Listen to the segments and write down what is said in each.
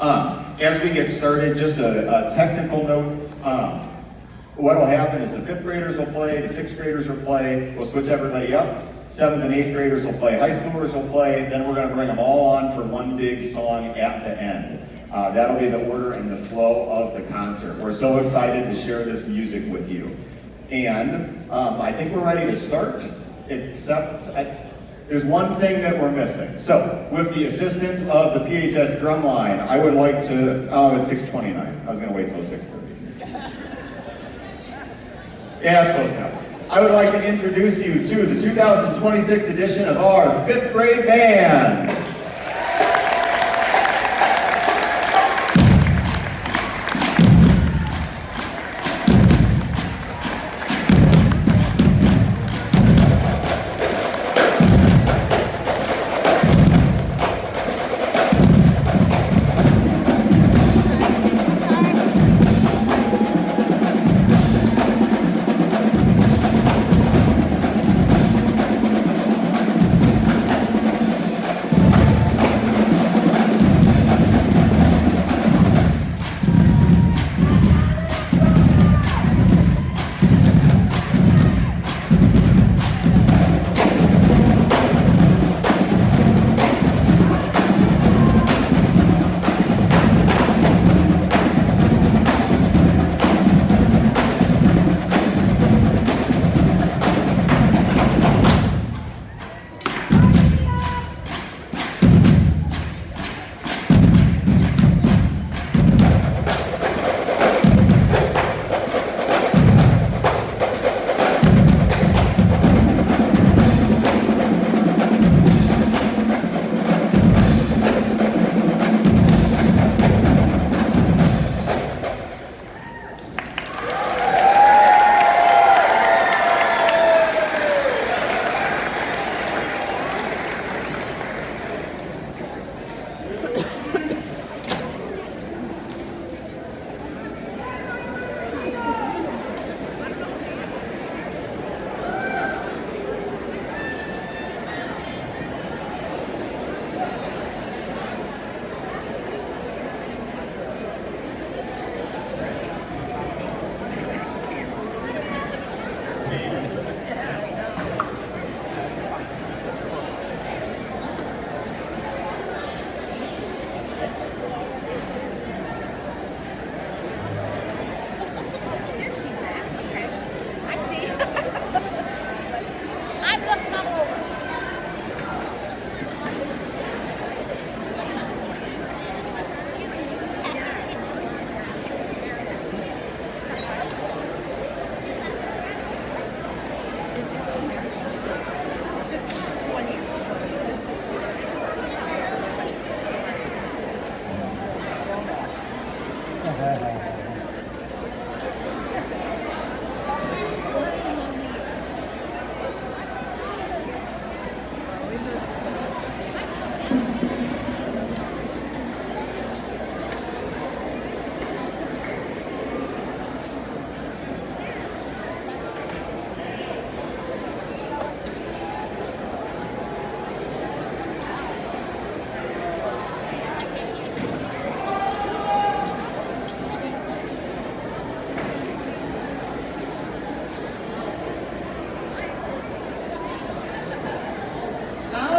As we get started, just a technical note. What will happen is the 5th graders will play, the 6th graders will play, we'll switch everybody up. 7th and 8th graders will play, high schoolers will play, then we're going to bring them all on for one big song at the end. That'll be the order and the flow of the concert. We're so excited to share this music with you. And I think we're ready to start, except there's one thing that we're missing. So, with the assistance of the PHS drum line, I would like to, it's 6:29. I was going to wait till 6:30. Yeah, that's close enough. I would like to introduce you to the 2026 edition of our 5th grade band.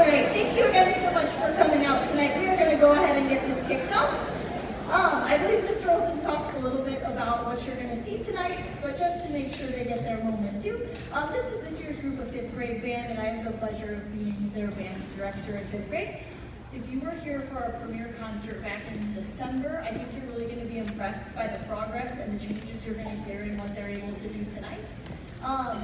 Thank you again so much for coming out tonight. We are going to go ahead and get this kicked off. I believe Mr. Olson talked a little bit about what you're going to see tonight, but just to make sure they get their moment too. This is this year's group of 5th grade band, and I have the pleasure of being their band director in 5th grade. If you were here for our premiere concert back in December, I think you're really going to be impressed by the progress and the changes you're going to hear in what they're able to do tonight.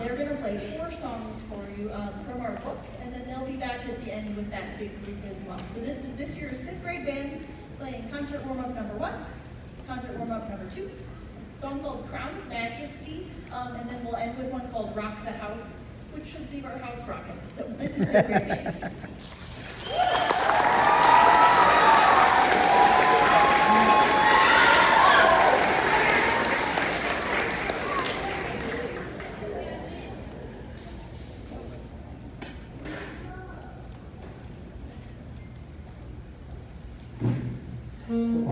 They're going to play 4 songs for you from our book, and then they'll be back at the end with that big group as well. So this is this year's 5th grade band playing concert warm-up number 1, concert warm-up number 2, song called Crown of Majesty, and then we'll end with one called Rock the House, which should leave our house rocking. So this is 5th grade band. Mm-hmm.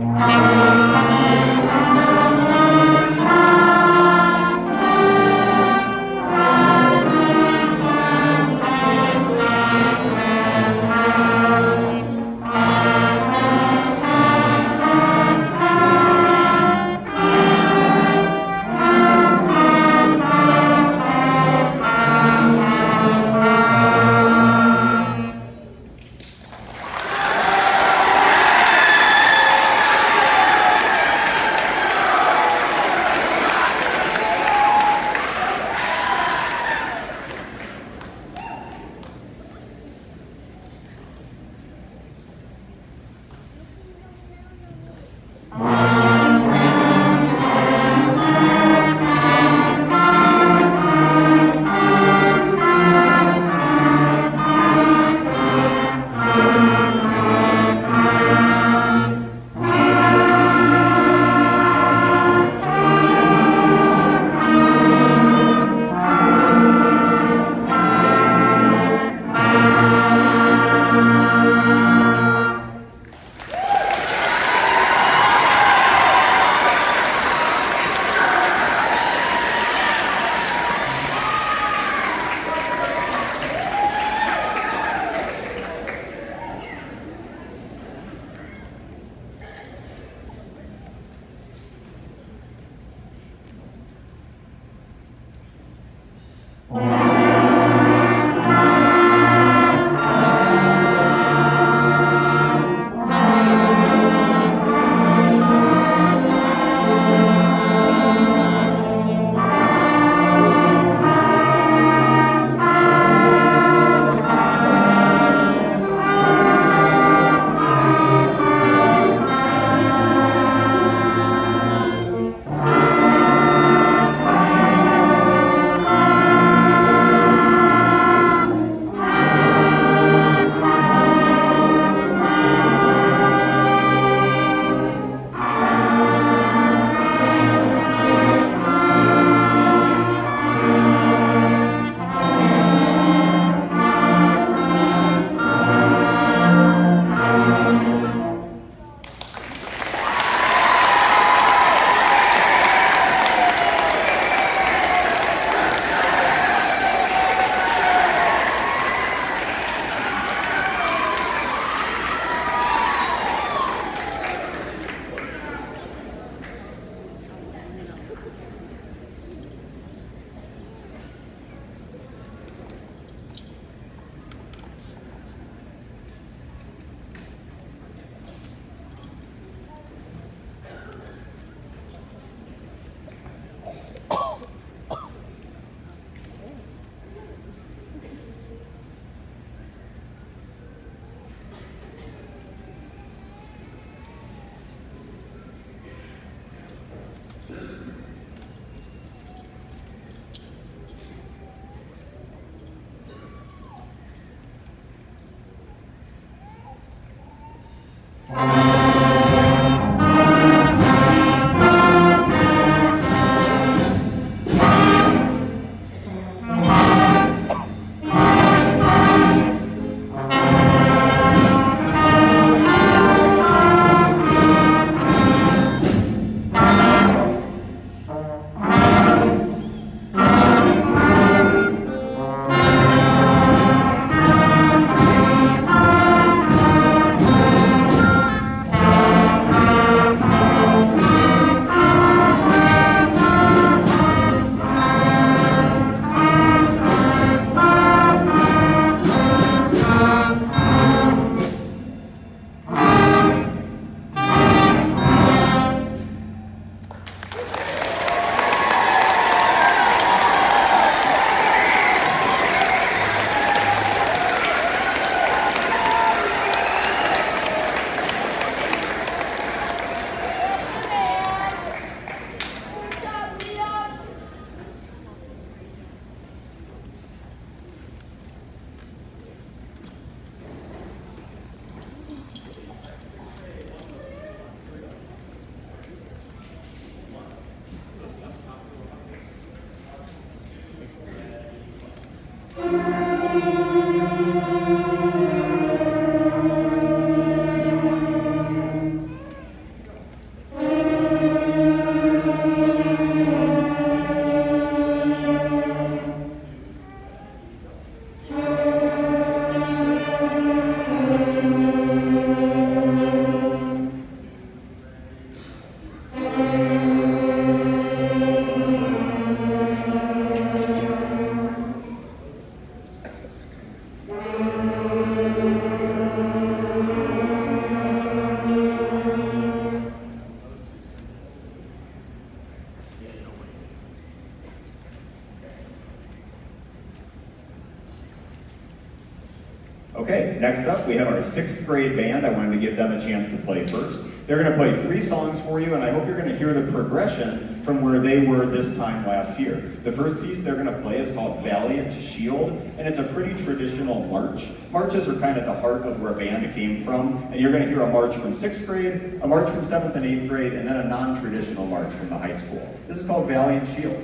Okay, next up, we have our 6th grade band. I wanted to give them a chance to play first. They're gonna play 3 songs for you, and I hope you're gonna hear the progression from where they were this time last year. The first piece they're gonna play is called Valiant Shield, and it's a pretty traditional march. Marches are kind of the heart of where band came from, and you're gonna hear a march from 6th grade, a march from 7th and 8th grade, and then a non-traditional march from the high school. This is called Valiant Shield.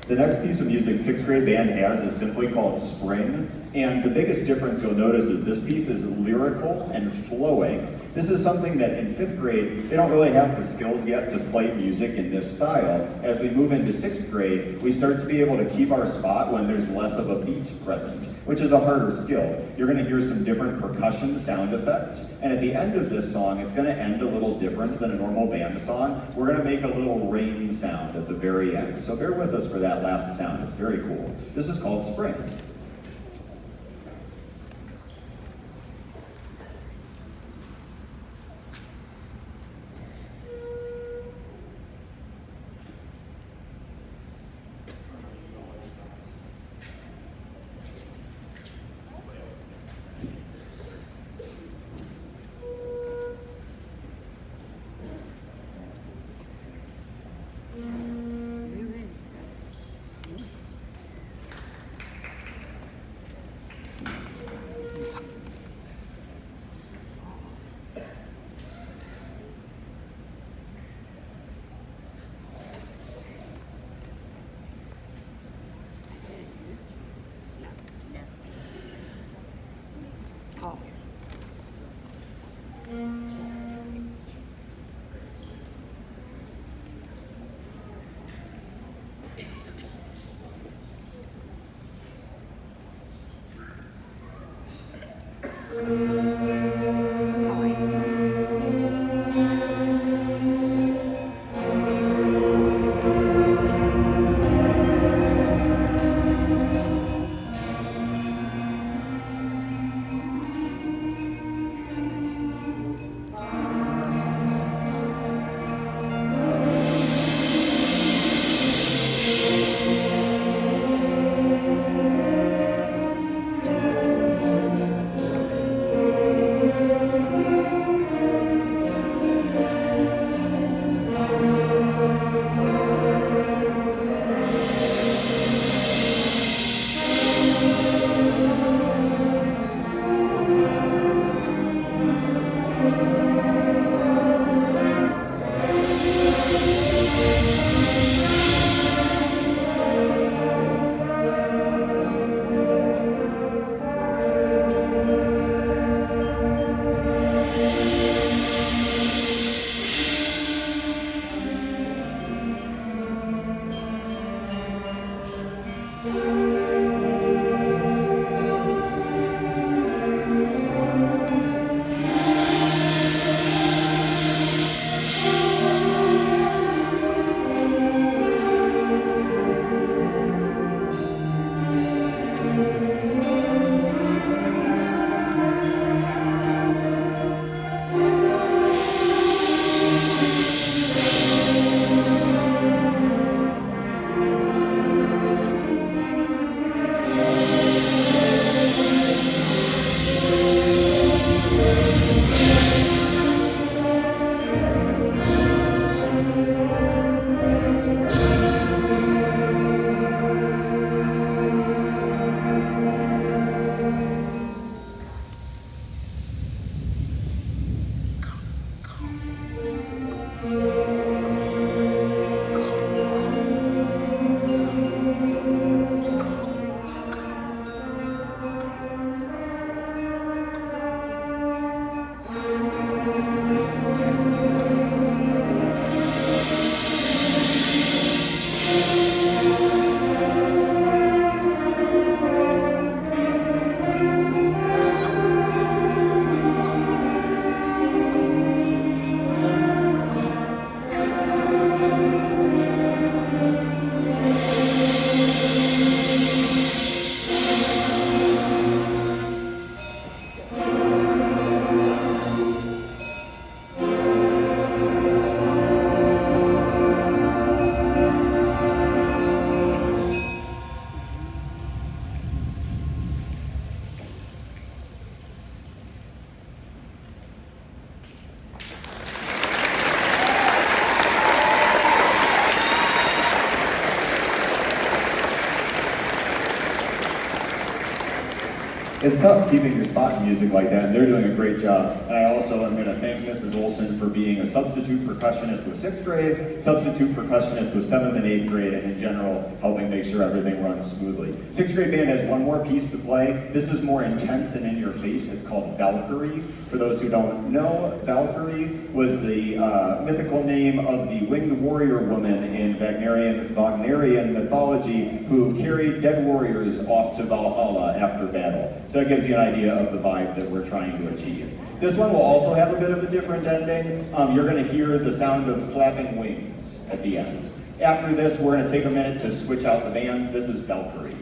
The next piece of music 6th grade band has is simply called Spring, and the biggest difference you'll notice is this piece is lyrical and flowing. This is something that in 5th grade, they don't really have the skills yet to play music in this style. As we move into 6th grade, we start to be able to keep our spot when there's less of a beat present, which is a harder skill. You're gonna hear some different percussion sound effects, and at the end of this song, it's gonna end a little different than a normal band song. We're gonna make a little rain sound at the very end. So bear with us for that last sound, it's very cool. This is called Spring. It's tough keeping your spot in music like that, and they're doing a great job. And I also am going to thank Mrs. Olson for being a substitute percussionist with 6th grade, substitute percussionist with 7th and 8th grade, and in general, helping make sure everything runs smoothly. 6th grade band has one more piece to play. This is more intense and in your face. It's called Valkyrie. For those who don't know, Valkyrie was the mythical name of the winged warrior woman in Wagnerian mythology who carried dead warriors off to Valhalla after battle. So that gives you an idea of the vibe that we're trying to achieve. This one will also have a bit of a different ending. You're going to hear the sound of flapping wings at the end. After this, we're going to take a minute to switch out the bands. This is Valkyrie.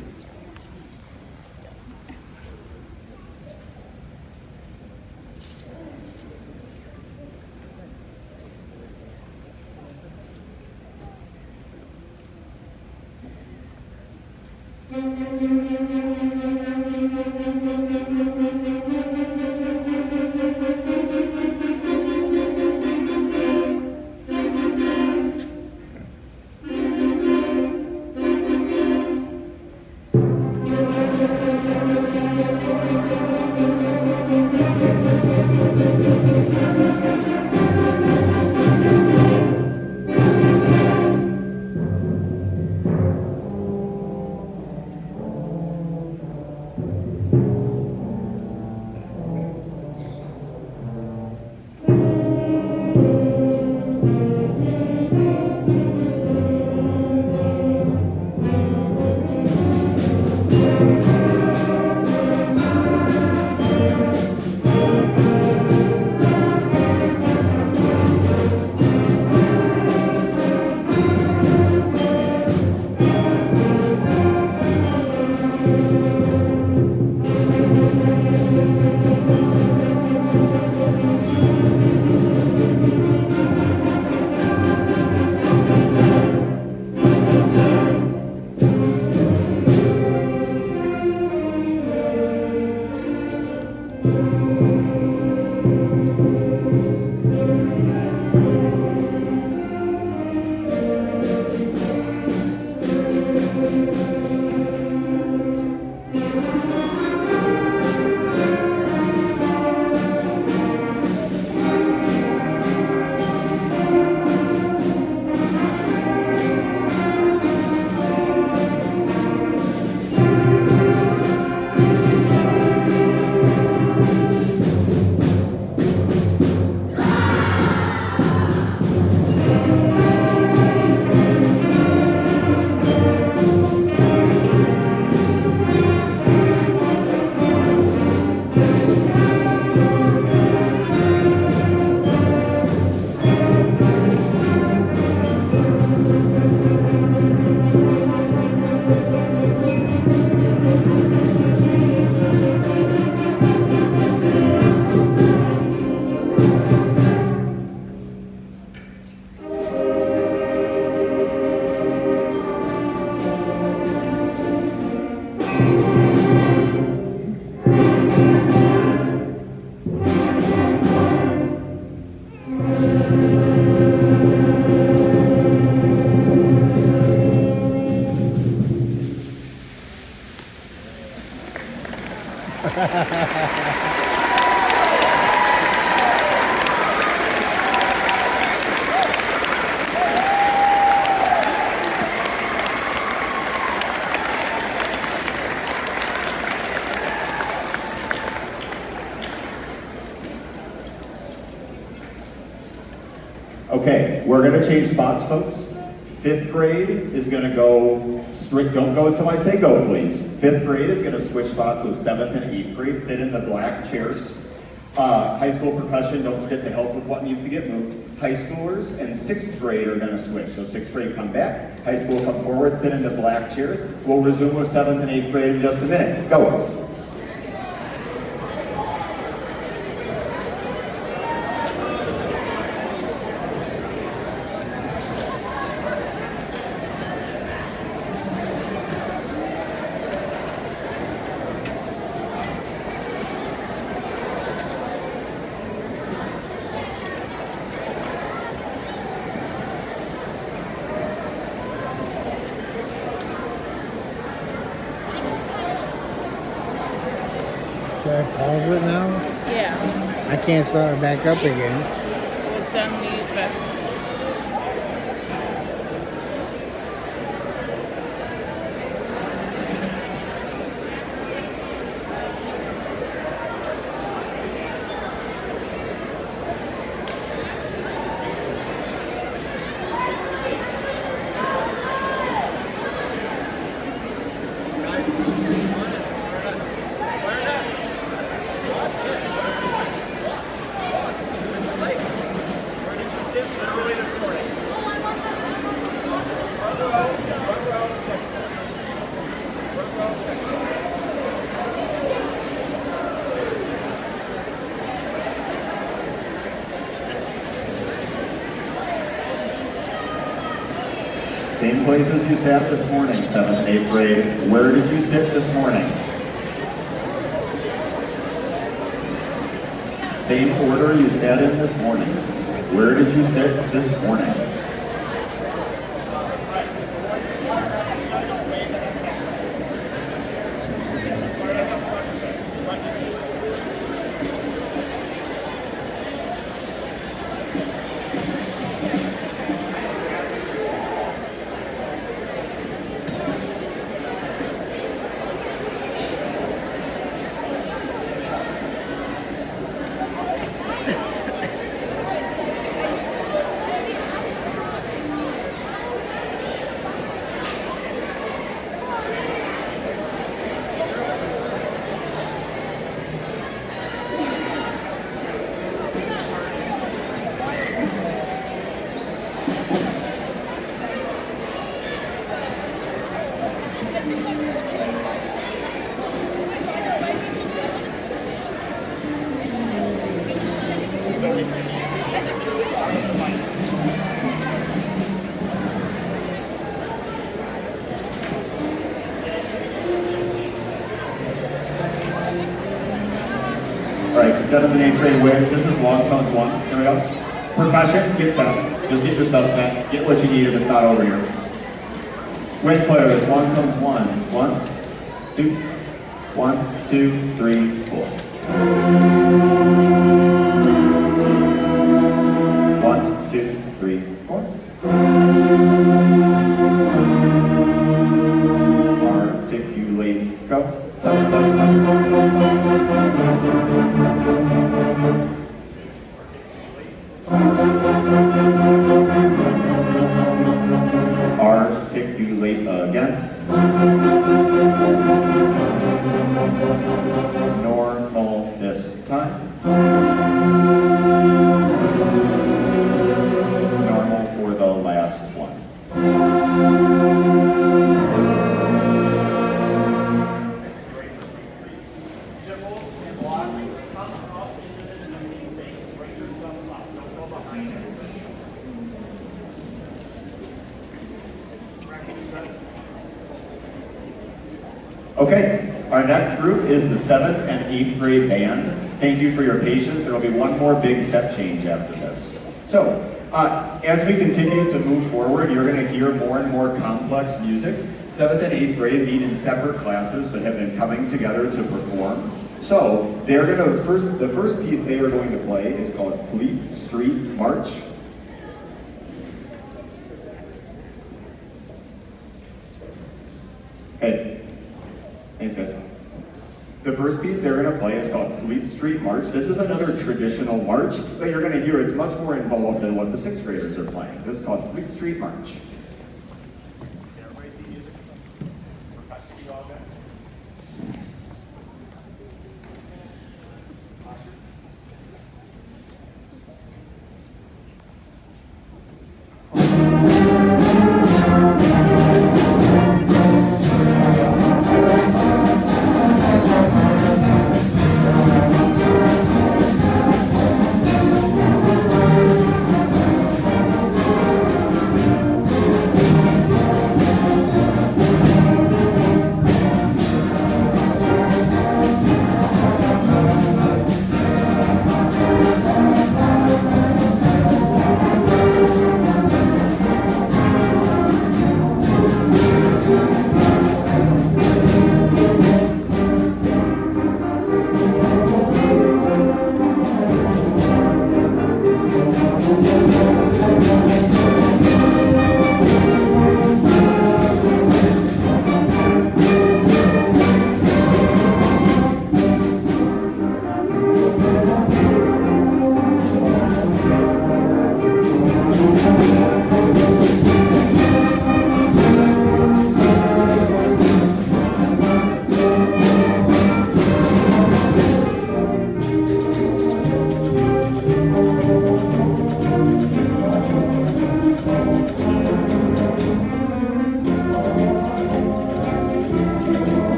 Okay, we're going to change spots, folks. 5th grade is going to go strict, don't go until I say go, please. 5th grade is going to switch spots with 7th and 8th grade, sit in the black chairs. High school percussion, don't forget to help with what needs to get moved. High schoolers and 6th grade are going to switch. So 6th grade come back, high school come forward, sit in the black chairs. We'll resume with 7th and 8th grade in just a minute. Go. Should I pause it now? Yeah. I can't start it back up again. Well, then leave it. Same places you sat this morning, 7th and 8th grade. Where did you sit this morning? Same order you sat in this morning. Where did you sit this morning? All right, 7th and 8th grade wigs, this is long tones 1. Here we go. Percussion, get set. Just get your stuff set. Get what you need if it's not over here. Wig players, long tones 1. 1, 2, 1, 2, 3, 4. 1, 2, 3, 4. Articulate, go. Tap, tap, tap, tap. Articulate again. Normal this time. Normal for the last one. Okay, our next group is the 7th and 8th grade band. Thank you for your patience. There will be one more big set change after this. So, as we continue to move forward, you're going to hear more and more complex music. 7th and 8th grade meet in separate classes, but have been coming together to perform. So, they're going to the first piece they are going to play is called Fleet Street March. Hey. Thanks, guys. The first piece they're going to play is called Fleet Street March. This is another traditional march, but you're going to hear it's much more involved than what the 6th graders are playing. This is called Fleet Street March. Can everybody see music? Percussion, you all good?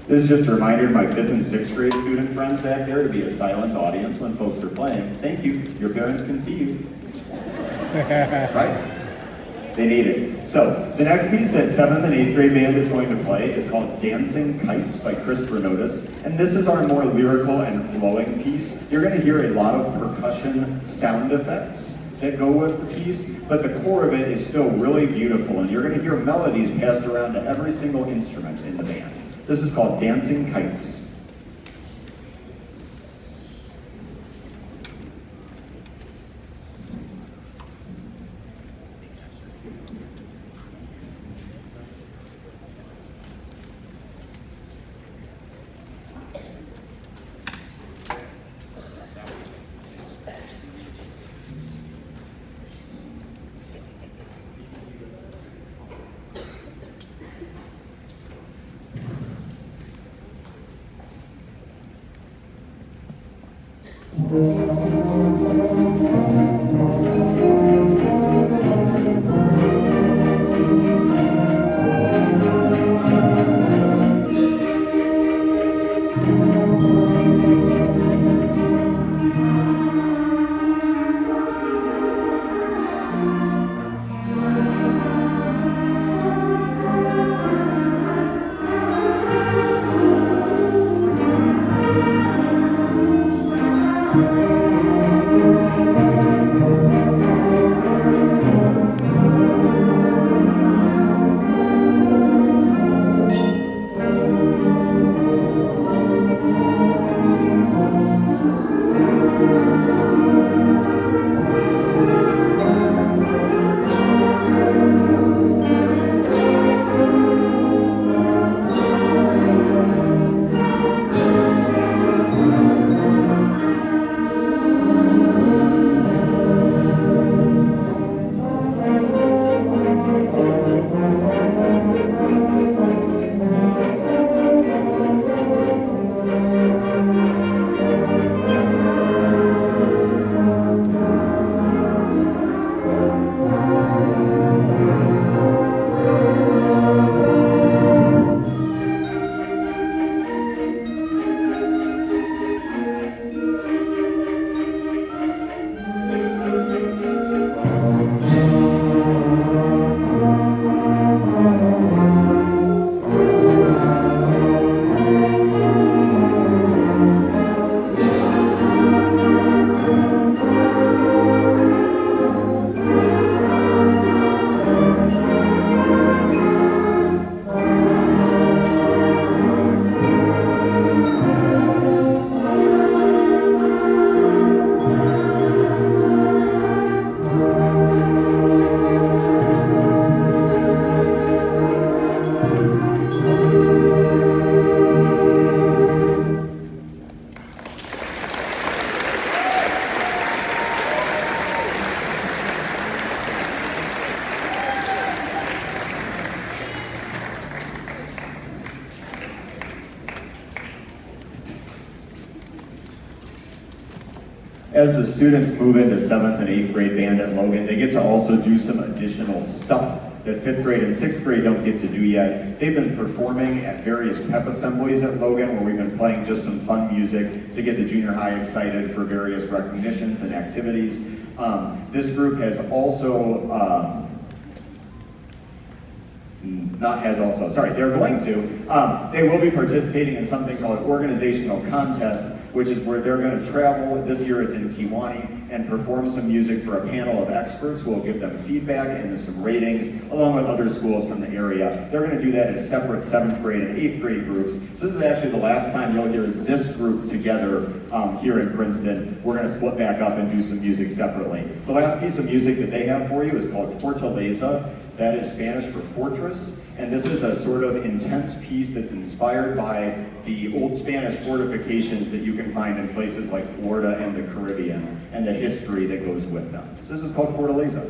This is just a reminder to my 5th and 6th grade student friends back there to be a silent audience when folks are playing. Thank you. Your parents can see you. Right? They need it. So, the next piece that 7th and 8th grade band is going to play is called Dancing Kites by Christopher Notice. And this is our more lyrical and flowing piece. You're going to hear a lot of percussion sound effects that go with the piece, but the core of it is still really beautiful, and you're going to hear melodies passed around to every single instrument in the band. This is called Dancing Kites. As the students move into 7th and 8th grade band at Logan, they get to also do some additional stuff that 5th grade and 6th grade don't get to do yet. They've been performing at various pep assemblies at Logan, where we've been playing just some fun music to get the junior high excited for various recognitions and activities. This group has also, they're going to, they will be participating in something called Organizational Contest, which is where they're going to travel. This year it's in Kewanee, and perform some music for a panel of experts who will give them feedback and some ratings, along with other schools from the area. They're going to do that as separate 7th grade and 8th grade groups. So this is actually the last time you'll hear this group together here in Princeton. We're going to split back up and do some music separately. The last piece of music that they have for you is called Fortaleza. That is Spanish for fortress, and this is a sort of intense piece that's inspired by the old Spanish fortifications that you can find in places like Florida and the Caribbean, and the history that goes with them. So this is called Fortaleza.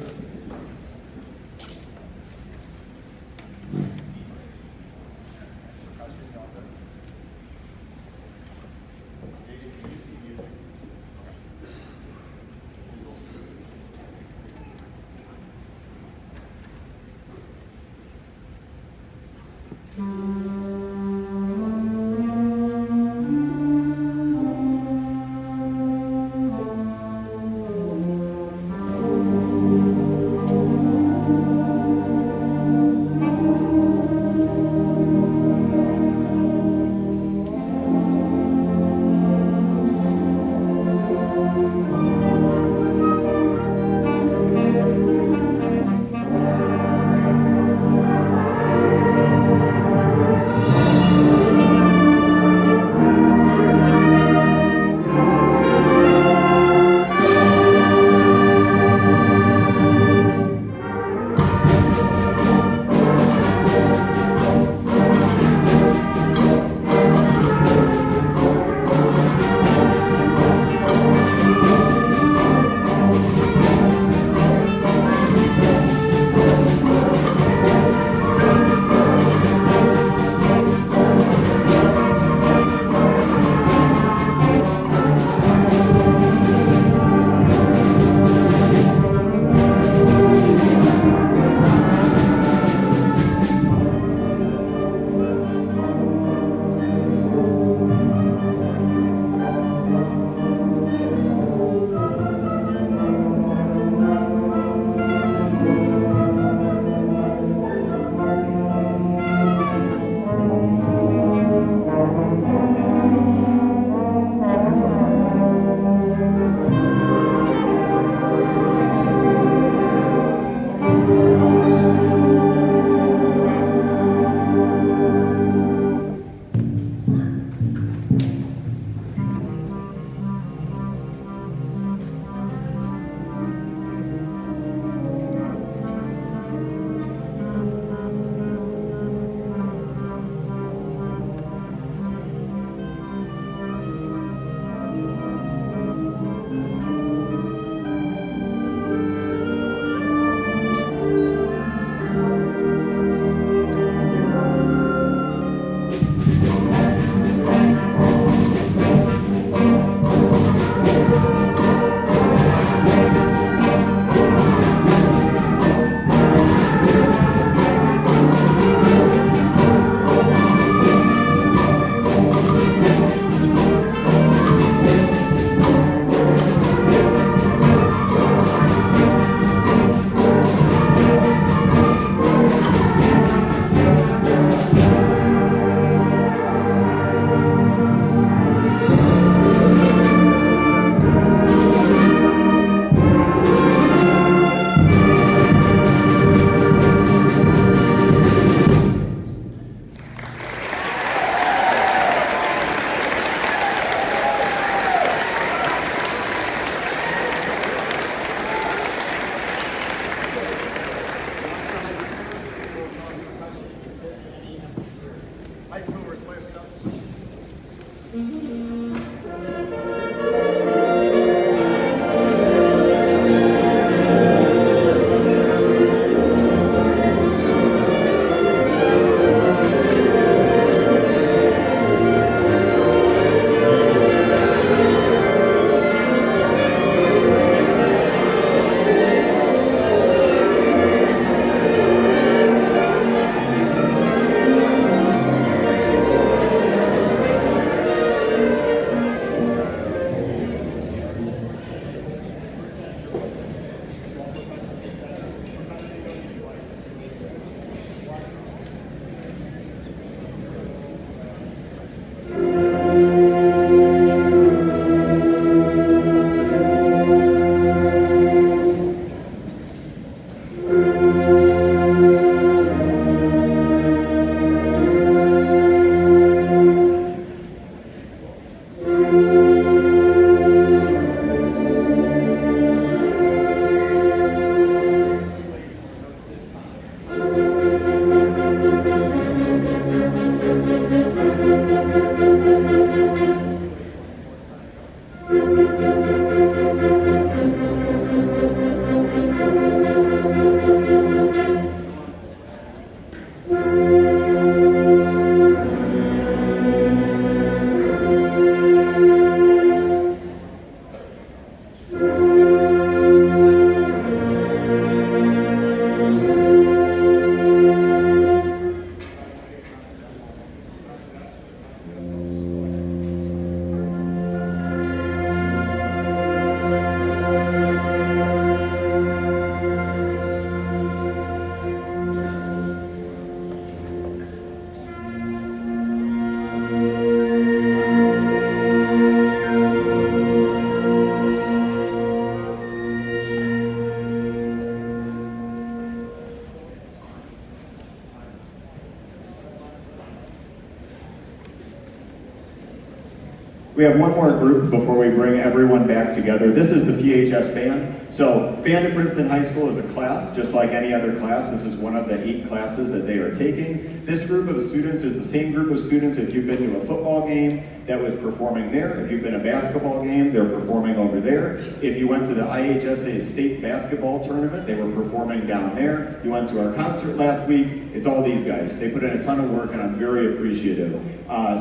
We have one more group before we bring everyone back together. This is the PHS band. So band at Princeton High School is a class, just like any other class. This is one of the 8 classes that they are taking. This group of students is the same group of students if you've been to a football game that was performing there. If you've been to a basketball game, they're performing over there. If you went to the IHSA state basketball tournament, they were performing down there. You went to our concert last week, it's all these guys. They put in a ton of work and I'm very appreciative.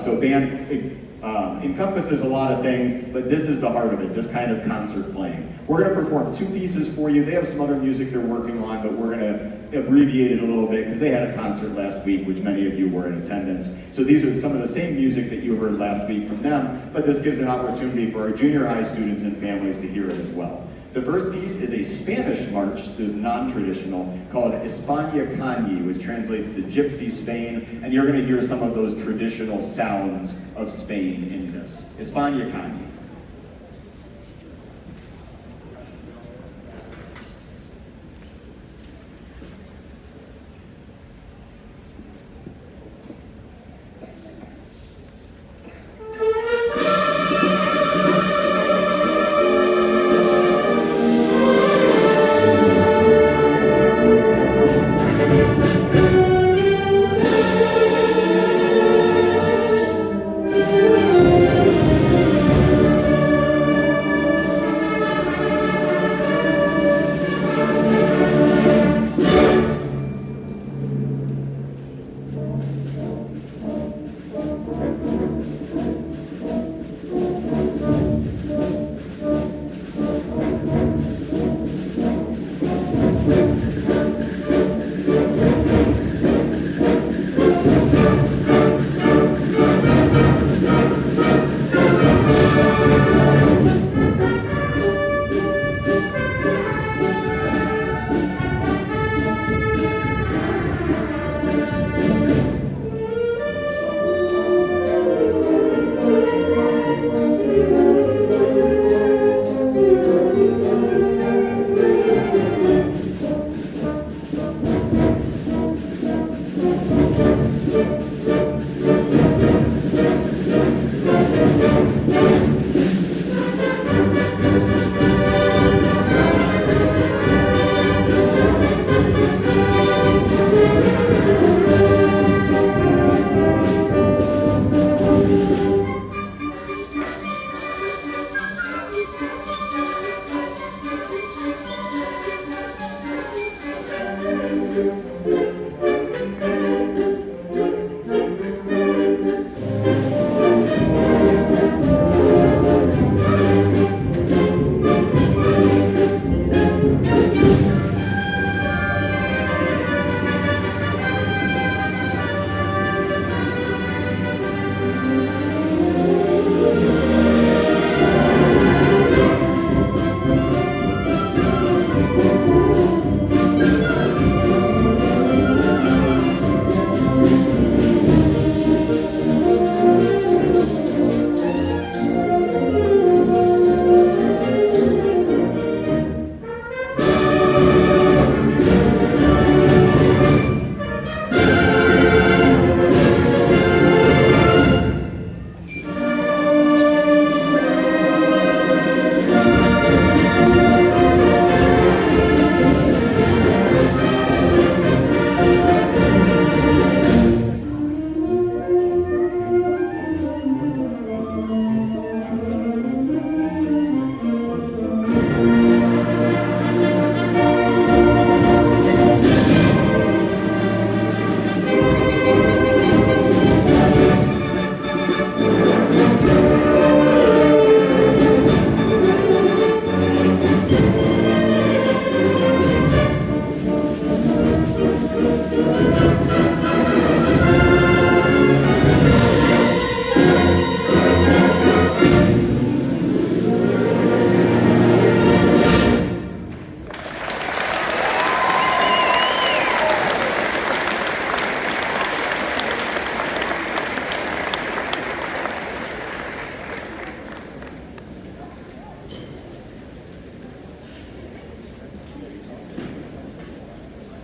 So band encompasses a lot of things, but this is the heart of it, this kind of concert playing. We're going to perform 2 pieces for you. They have some other music they're working on, but we're going to abbreviate it a little bit because they had a concert last week, which many of you were in attendance. So these are some of the same music that you heard last week from them, but this gives an opportunity for our junior high students and families to hear it as well. The first piece is a Spanish march that is non-traditional called España Cañi, which translates to Gypsy Spain, and you're going to hear some of those traditional sounds of Spain in this. España Cañi.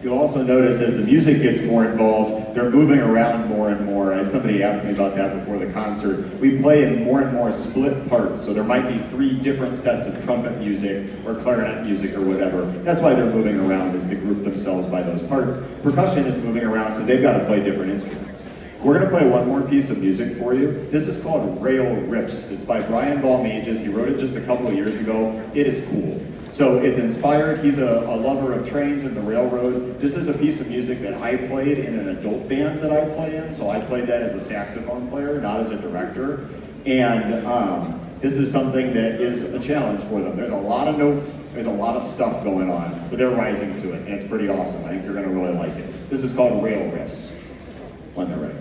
You'll also notice as the music gets more involved, they're moving around more and more. I had somebody ask me about that before the concert. We play in more and more split parts, so there might be 3 different sets of trumpet music or clarinet music or whatever. That's why they're moving around, is to group themselves by those parts. Percussion is moving around because they've got to play different instruments. We're going to play one more piece of music for you. This is called Rail Riffs. It's by Brian Balmages. He wrote it just a couple of years ago. It is cool. So it's inspired. He's a lover of trains and the railroad. This is a piece of music that I played in an adult band that I play in. So I played that as a saxophone player, not as a director. And this is something that is a challenge for them. There's a lot of notes, there's a lot of stuff going on, but they're rising to it, and it's pretty awesome. I think you're going to really like it. This is called Rail Riffs. When they're ready.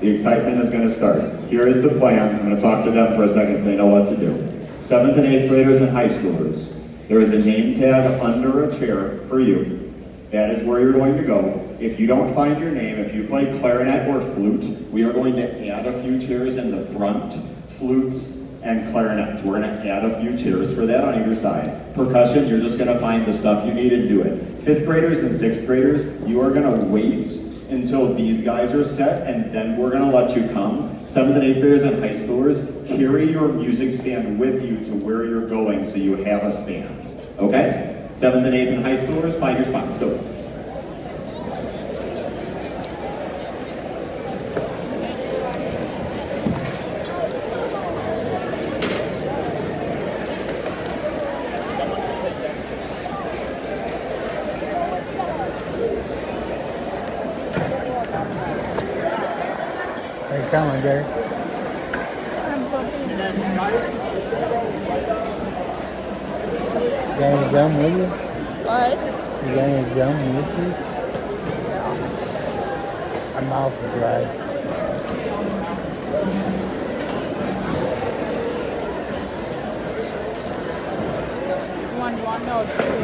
The excitement is going to start. Here is the plan. I'm going to talk to them for a second so they know what to do. 7th and 8th graders and high schoolers. There is a name tag under a chair for you. That is where you're going to go. If you don't find your name, if you play clarinet or flute, we are going to add a few chairs in the front, flutes and clarinets. We're going to add a few chairs for that on either side. Percussion, you're just going to find the stuff you need and do it. 5th graders and 6th graders, you are going to wait until these guys are set, and then we're going to let you come. 7th and 8th graders and high schoolers, carry your music stand with you to where you're going so you have a stand. Okay? 7th and 8th and high schoolers, find your spots. Go. They coming, Derek. You got any gum with you? What? You got any gum with you? My mouth is dry. One or two.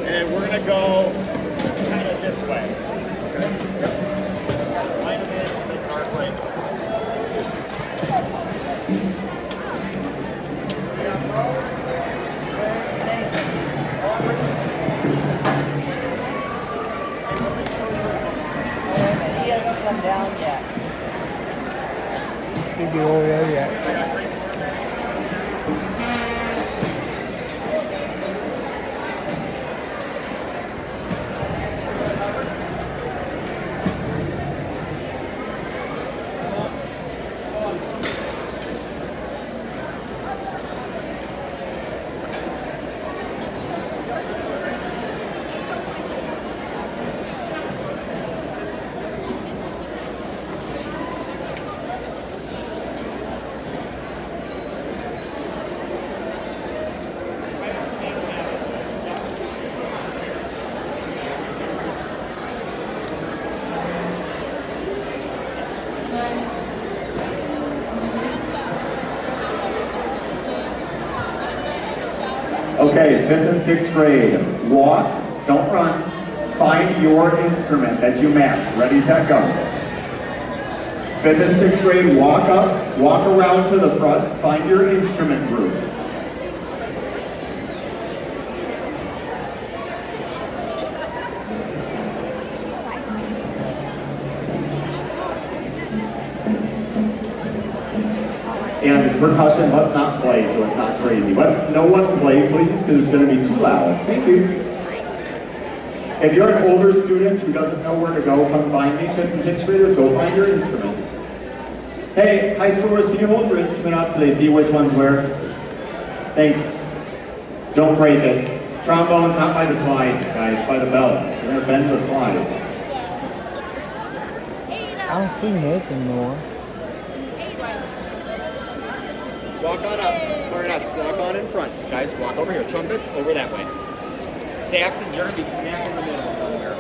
And we're going to go kind of this way. Okay? Yep. Line them in, make our break. He hasn't come down yet. Should be over there yet. Okay, 5th and 6th grade. Walk, don't run. Find your instrument that you match. Ready, set, go. 5th and 6th grade, walk up, walk around to the front, find your instrument group. And percussion, let's not play so it's not crazy. Let's no one play, please, because it's going to be too loud. Thank you. If you're an older student who doesn't know where to go, come find me. 5th and 6th graders, go find your instrument. Hey, high schoolers, can you hold your instrument up so they see which one's where? Thanks. Don't break it. Trombone's not by the slide, guys, by the belt. You're going to bend the slides. I don't see Nathan more. Walk on up. Clarinets, walk on in front. Guys, walk over here. Trumpets, over that way. Saxons, you're going to be smack in the middle over there.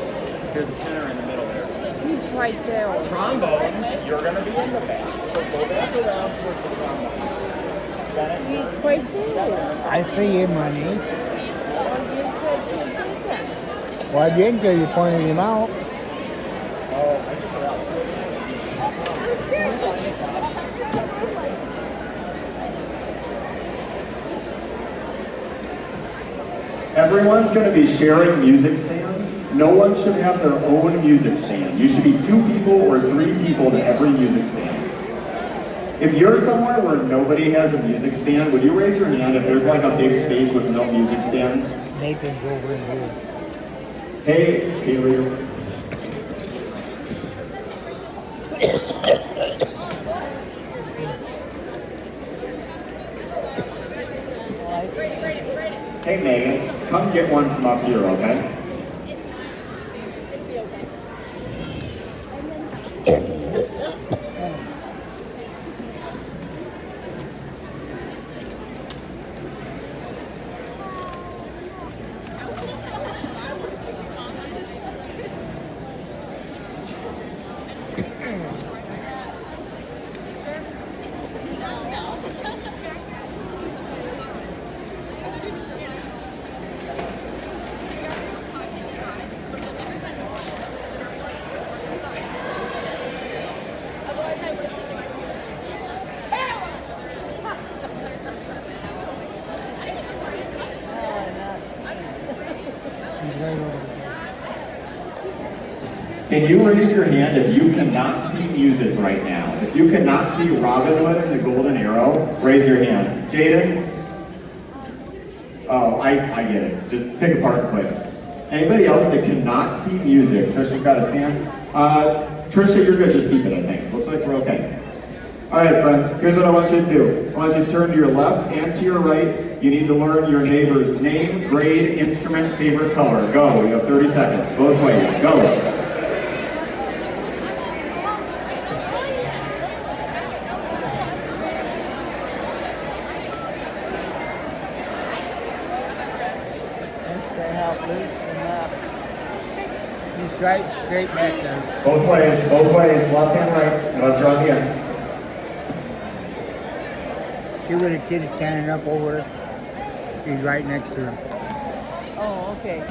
Here's the tenor in the middle there. He's right there. Trombones, you're going to be in the back. So go back around towards the trombones. Got it? He's right there. I see you, money. Well, I didn't till you pointed him out. Oh, I took it out. Everyone's going to be sharing music stands. No one should have their own music stand. You should be 2 people or 3 people to every music stand. If you're somewhere where nobody has a music stand, would you raise your hand if there's like a big space with no music stands? Nathan's over in here. Hey, Alias. Hey, Megan, come get one from up here, okay? He's right over there. Can you raise your hand if you cannot see music right now? If you cannot see Robin Hood and the Golden Arrow, raise your hand. Jaden? Oh, I get it. Just pick a part and play it. Anybody else that cannot see music? Trisha's got a stand. Trisha, you're good. Just keep it, I think. Looks like we're okay. All right, friends. Here's what I want you to do. I want you to turn to your left and to your right. You need to learn your neighbor's name, grade, instrument, favorite color. Go. You have 30 seconds. Both ways. Go. To help loosen them up. He's right straight back there. Both ways. Both ways. Left and right. Unless you're on the end. See where the kid is standing up over? He's right next to him. Oh, okay.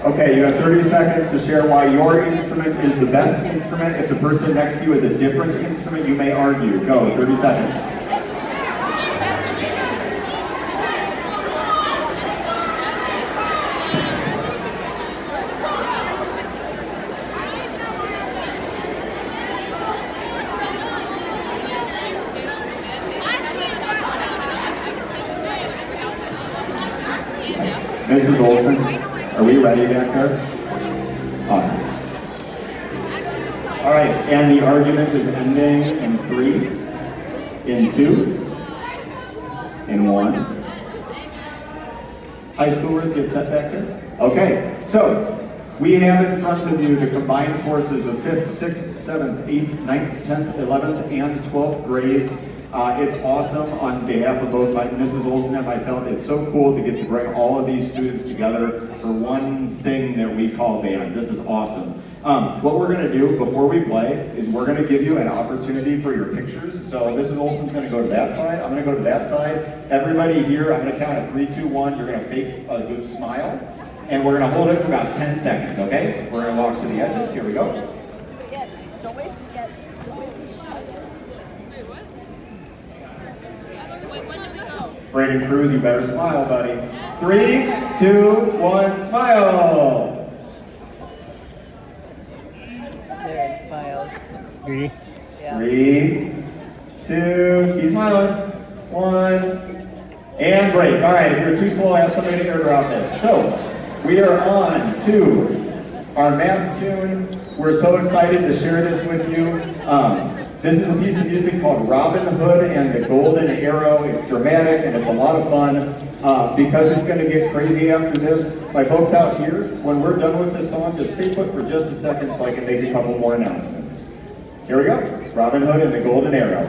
Okay, you have 30 seconds to share why your instrument is the best instrument. If the person next to you is a different instrument, you may argue. Go, 30 seconds. Mrs. Olson, are we ready back there? Awesome. All right, and the argument is ending in 3, in 2, in 1. High schoolers, get set back there. Okay, so we have in front of you the combined forces of 5th, 6th, 7th, 8th, 9th, 10th, 11th, and 12th grades. It's awesome on behalf of both Mrs. Olson and myself. It's so cool to get to bring all of these students together for one thing that we call band. This is awesome. What we're going to do before we play is we're going to give you an opportunity for your pictures. So Mrs. Olson's going to go to that side. I'm going to go to that side. Everybody here, I'm going to count at 3, 2, 1. You're going to fake a good smile. And we're going to hold it for about 10 seconds, okay? We're going to walk to the edges. Here we go. Don't waste it yet. Shucks. Brayden Cruz, you better smile, buddy. 3, 2, 1, smile! There, he smiled. Ready? Yeah. 3, 2, keep smiling. 1, and break. All right, if you're too slow, ask somebody to airdrop it. So, we are on to our mass tune. We're so excited to share this with you. This is a piece of music called Robin Hood and the Golden Arrow. It's dramatic and it's a lot of fun. Because it's going to get crazy after this, my folks out here, when we're done with this song, just stay put for just a second so I can make a couple more announcements. Here we go. Robin Hood and the Golden Arrow.